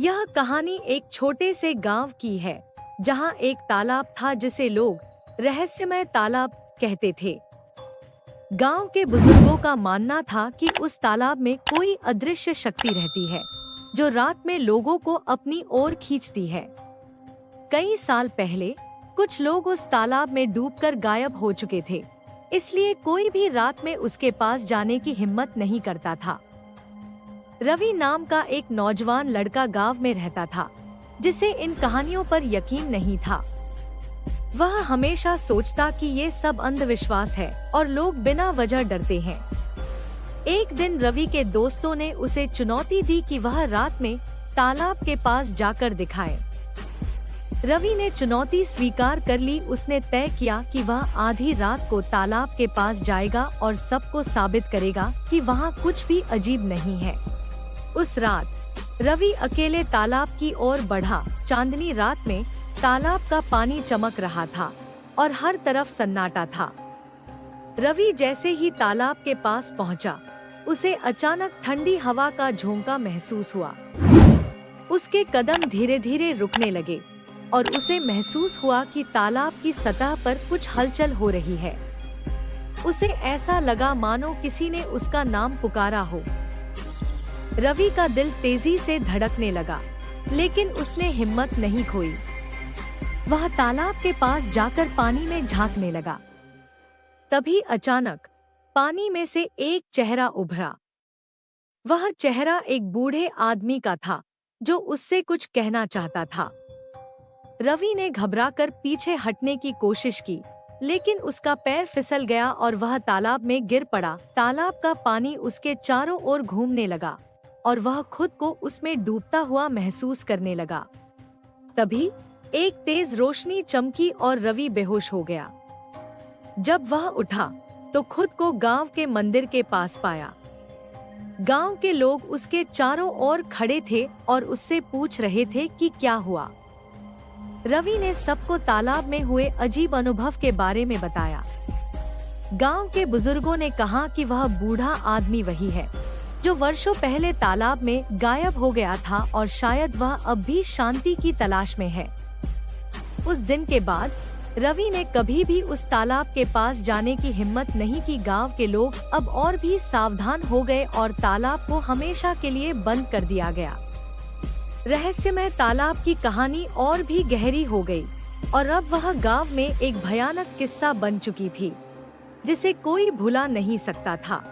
यह कहानी एक छोटे से गांव की है जहां एक तालाब था जिसे लोग रहस्यमय तालाब कहते थे। गांव के बुजुर्गों का मानना था कि उस तालाब में कोई अदृश्य शक्ति रहती है जो रात में लोगों को अपनी ओर खींचती है। कई साल पहले कुछ लोग उस तालाब में डूबकर गायब हो चुके थे, इसलिए कोई भी रात में उसके पास जाने की हिम्मत नहीं करता था। रवि नाम का एक नौजवान लड़का गांव में रहता था जिसे इन कहानियों पर यकीन नहीं था। वह हमेशा सोचता कि ये सब अंधविश्वास है और लोग बिना वजह डरते हैं। एक दिन रवि के दोस्तों ने उसे चुनौती दी कि वह रात में तालाब के पास जाकर दिखाए। रवि ने चुनौती स्वीकार कर ली। उसने तय किया कि वह आधी रात को तालाब के पास जाएगा और सबको साबित करेगा कि वहाँ कुछ भी अजीब नहीं है। उस रात रवि अकेले तालाब की ओर बढ़ा। चांदनी रात में तालाब का पानी चमक रहा था और हर तरफ सन्नाटा था। रवि जैसे ही तालाब के पास पहुंचा, उसे अचानक ठंडी हवा का झोंका महसूस हुआ। उसके कदम धीरे धीरे रुकने लगे और उसे महसूस हुआ कि तालाब की सतह पर कुछ हलचल हो रही है। उसे ऐसा लगा मानो किसी ने उसका नाम पुकारा हो। रवि का दिल तेजी से धड़कने लगा, लेकिन उसने हिम्मत नहीं खोई। वह तालाब के पास जाकर पानी में झांकने लगा। तभी अचानक पानी में से एक चेहरा उभरा। वह चेहरा एक बूढ़े आदमी का था जो उससे कुछ कहना चाहता था। रवि ने घबराकर पीछे हटने की कोशिश की, लेकिन उसका पैर फिसल गया और वह तालाब में गिर पड़ा। तालाब का पानी उसके चारों ओर घूमने लगा और वह खुद को उसमें डूबता हुआ महसूस करने लगा। तभी एक तेज रोशनी चमकी और रवि बेहोश हो गया। जब वह उठा तो खुद को गांव के मंदिर के पास पाया। गांव के लोग उसके चारों ओर खड़े थे और उससे पूछ रहे थे कि क्या हुआ। रवि ने सबको तालाब में हुए अजीब अनुभव के बारे में बताया। गांव के बुजुर्गों ने कहा कि वह बूढ़ा आदमी वही है जो वर्षों पहले तालाब में गायब हो गया था और शायद वह अब भी शांति की तलाश में है। उस दिन के बाद रवि ने कभी भी उस तालाब के पास जाने की हिम्मत नहीं की। गांव के लोग अब और भी सावधान हो गए और तालाब को हमेशा के लिए बंद कर दिया गया। रहस्यमय तालाब की कहानी और भी गहरी हो गई और अब वह गांव में एक भयानक किस्सा बन चुकी थी जिसे कोई भुला नहीं सकता था।